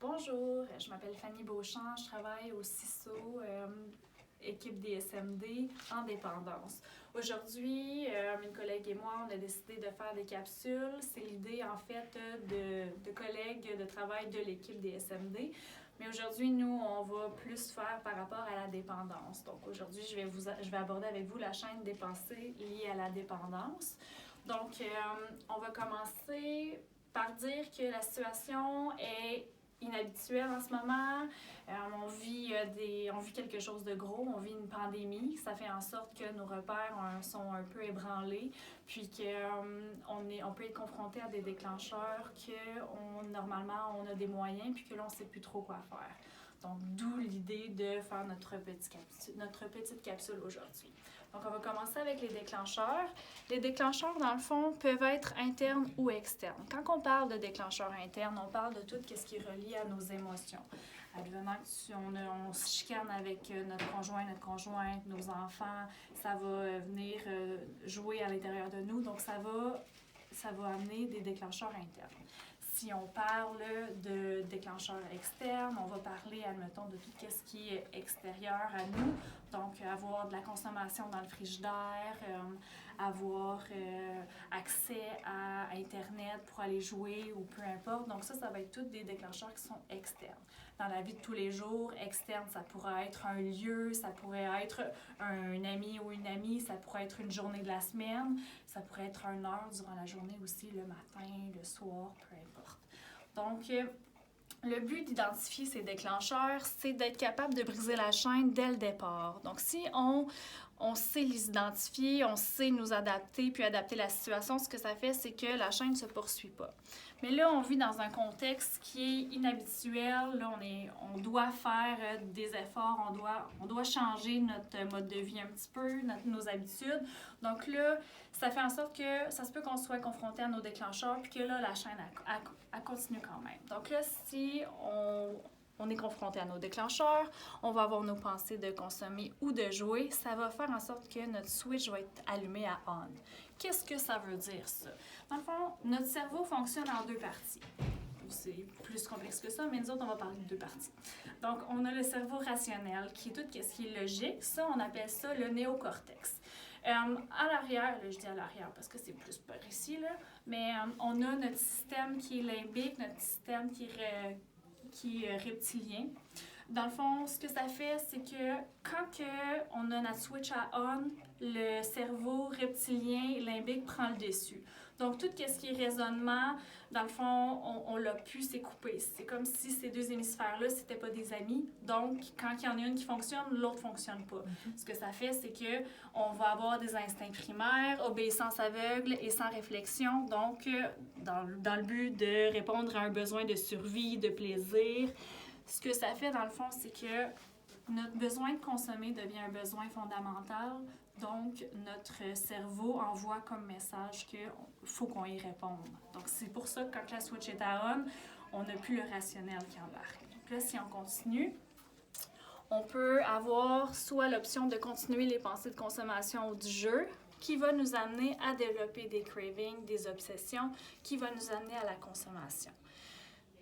Bonjour, je m'appelle Fanny Beauchamp, je travaille au CISO, équipe des SMD en dépendance. Aujourd'hui, mes collègues et moi, on a décidé de faire des capsules. C'est l'idée en fait de collègues de travail de l'équipe des SMD. Mais aujourd'hui, nous, on va plus faire par rapport à la dépendance. Donc aujourd'hui, je vais aborder avec vous la chaîne des pensées liée à la dépendance. Donc, on va commencer par dire que la situation est inhabituelle en ce moment. On vit quelque chose de gros, on vit une pandémie. Ça fait en sorte que nos repères sont un peu ébranlés, puis qu'on peut être confronté à des déclencheurs que normalement on a des moyens, puis que là on ne sait plus trop quoi faire. Donc, d'où l'idée de faire notre petite capsule aujourd'hui. Donc, on va commencer avec les déclencheurs. Les déclencheurs, dans le fond, peuvent être internes ou externes. Quand on parle de déclencheurs internes, on parle de tout ce qui est relié à nos émotions. Advenant qu'on se chicane avec notre conjoint, notre conjointe, nos enfants, ça va venir jouer à l'intérieur de nous. Donc, ça va amener des déclencheurs internes. Si on parle de déclencheurs externes, on va parler, admettons, de tout ce qui est extérieur à nous. Donc, avoir de la consommation dans le frigidaire, avoir accès à Internet pour aller jouer ou peu importe. Donc, ça va être tous des déclencheurs qui sont externes. Dans la vie de tous les jours, externe, ça pourrait être un lieu, ça pourrait être un ami ou une amie, ça pourrait être une journée de la semaine, ça pourrait être une heure durant la journée aussi, le matin, le soir, peu importe. Donc, le but d'identifier ces déclencheurs, c'est d'être capable de briser la chaîne dès le départ. Donc, si on sait les identifier, on sait nous adapter, puis adapter la situation, ce que ça fait, c'est que la chaîne ne se poursuit pas. Mais là, on vit dans un contexte qui est inhabituel. Là, on doit faire des efforts, on doit changer notre mode de vie un petit peu, nos habitudes. Donc là, ça fait en sorte que ça se peut qu'on soit confronté à nos déclencheurs, puis que là, la chaîne, elle continue quand même. Donc là, si on est confronté à nos déclencheurs, on va avoir nos pensées de consommer ou de jouer, ça va faire en sorte que notre switch va être allumé à on. Qu'est-ce que ça veut dire, ça? Dans le fond, notre cerveau fonctionne en deux parties. C'est plus complexe que ça, mais nous autres, on va parler de deux parties. Donc, on a le cerveau rationnel, qui est tout ce qui est logique. Ça, on appelle ça le néocortex. À l'arrière, là, je dis à l'arrière parce que c'est plus par ici, là, mais on a notre système qui est limbique, notre système qui est reptilien. Dans le fond, ce que ça fait, c'est que quand on a notre switch à on, le cerveau reptilien limbique prend le dessus. Donc, tout ce qui est raisonnement, dans le fond, on l'a pu, c'est coupé. C'est comme si ces deux hémisphères-là, c'était pas des amis. Donc, quand il y en a une qui fonctionne, l'autre fonctionne pas. Ce que ça fait, c'est que on va avoir des instincts primaires, obéissance aveugle et sans réflexion. Donc, dans le but de répondre à un besoin de survie, de plaisir, ce que ça fait, dans le fond, c'est que notre besoin de consommer devient un besoin fondamental. Donc, notre cerveau envoie comme message qu'il faut qu'on y réponde. Donc, c'est pour ça que quand la switch est à on n'a plus le rationnel qui embarque. Donc là, si on continue, on peut avoir soit l'option de continuer les pensées de consommation ou du jeu, qui va nous amener à développer des cravings, des obsessions, qui va nous amener à la consommation.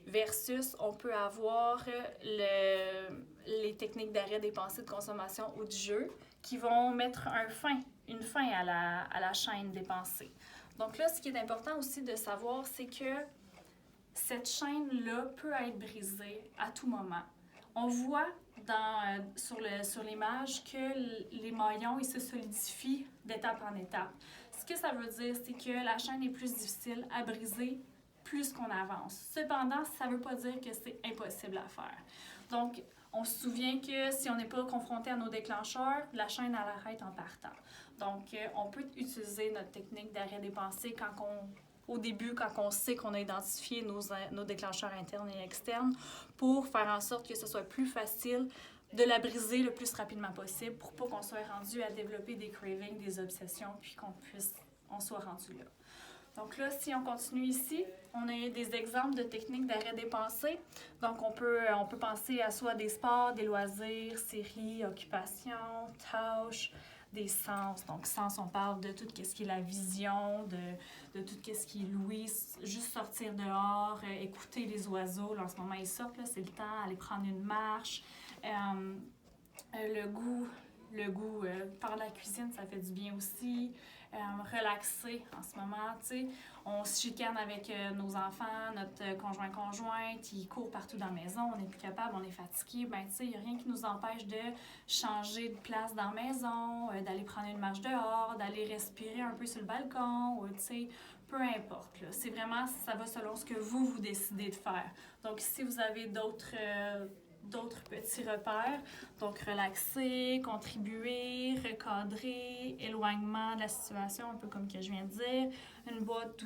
Versus, on peut avoir les techniques d'arrêt des pensées de consommation ou du jeu qui vont mettre une fin à la chaîne des pensées. Donc là, ce qui est important aussi de savoir, c'est que cette chaîne-là peut être brisée à tout moment. On voit sur l'image que les maillons ils se solidifient d'étape en étape. Ce que ça veut dire, c'est que la chaîne est plus difficile à briser plus qu'on avance. Cependant, ça ne veut pas dire que c'est impossible à faire. Donc, on se souvient que si on n'est pas confronté à nos déclencheurs, la chaîne elle arrête en partant. Donc, on peut utiliser notre technique d'arrêt des pensées au début, quand on sait qu'on a identifié nos déclencheurs internes et externes, pour faire en sorte que ce soit plus facile de la briser le plus rapidement possible pour pas qu'on soit rendu à développer des cravings, des obsessions, puis qu'on soit rendu là. Donc là, si on continue ici, on a des exemples de techniques d'arrêt des pensées. Donc, on peut penser à soit des sports, des loisirs, séries, occupations, tâches, des sens. Donc, sens, on parle de tout ce qui est la vision, de tout ce qui est l'ouïe, juste sortir dehors, écouter les oiseaux. Là, en ce moment, ils sortent, là, c'est le temps, aller prendre une marche. Le goût, par la cuisine, ça fait du bien aussi. Relaxer en ce moment, tu sais. On se chicane avec nos enfants, notre conjointe, il court partout dans la maison, on n'est plus capable, on est fatigué. Ben, tu sais, il n'y a rien qui nous empêche de changer de place dans la maison, d'aller prendre une marche dehors, d'aller respirer un peu sur le balcon, tu sais, peu importe. Là. C'est vraiment, ça va selon ce que vous décidez de faire. Donc, si vous avez d'autres petits repères. Donc, relaxer, contribuer, recadrer, éloignement de la situation, un peu comme que je viens de dire. Une boîte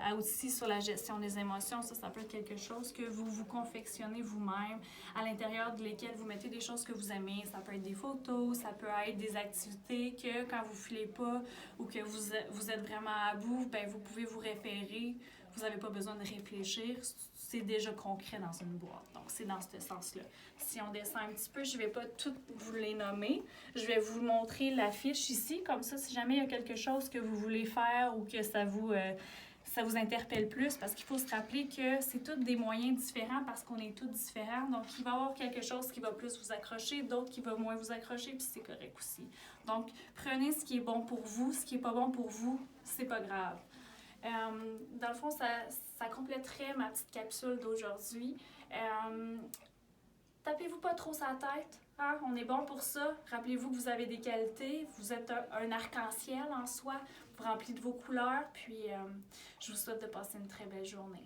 à outils sur la gestion des émotions, ça peut être quelque chose que vous confectionnez vous-même, à l'intérieur de lesquelles vous mettez des choses que vous aimez. Ça peut être des photos, ça peut être des activités que quand vous ne filez pas ou que vous êtes vraiment à bout, ben vous pouvez vous référer. Vous n'avez pas besoin de réfléchir, c'est déjà concret dans une boîte. Donc, c'est dans ce sens-là. Si on descend un petit peu, je ne vais pas toutes vous les nommer. Je vais vous montrer l'affiche ici. Comme ça, si jamais il y a quelque chose que vous voulez faire ou que ça vous interpelle plus, parce qu'il faut se rappeler que c'est tous des moyens différents parce qu'on est tous différents. Donc, il va y avoir quelque chose qui va plus vous accrocher, d'autres qui va moins vous accrocher, puis c'est correct aussi. Donc, prenez ce qui est bon pour vous. Ce qui n'est pas bon pour vous, c'est pas grave. Dans le fond, ça compléterait ma petite capsule d'aujourd'hui. Tapez-vous pas trop sa tête. Hein? On est bon pour ça. Rappelez-vous que vous avez des qualités. Vous êtes un arc-en-ciel en soi. Vous remplis de vos couleurs. Puis, je vous souhaite de passer une très belle journée.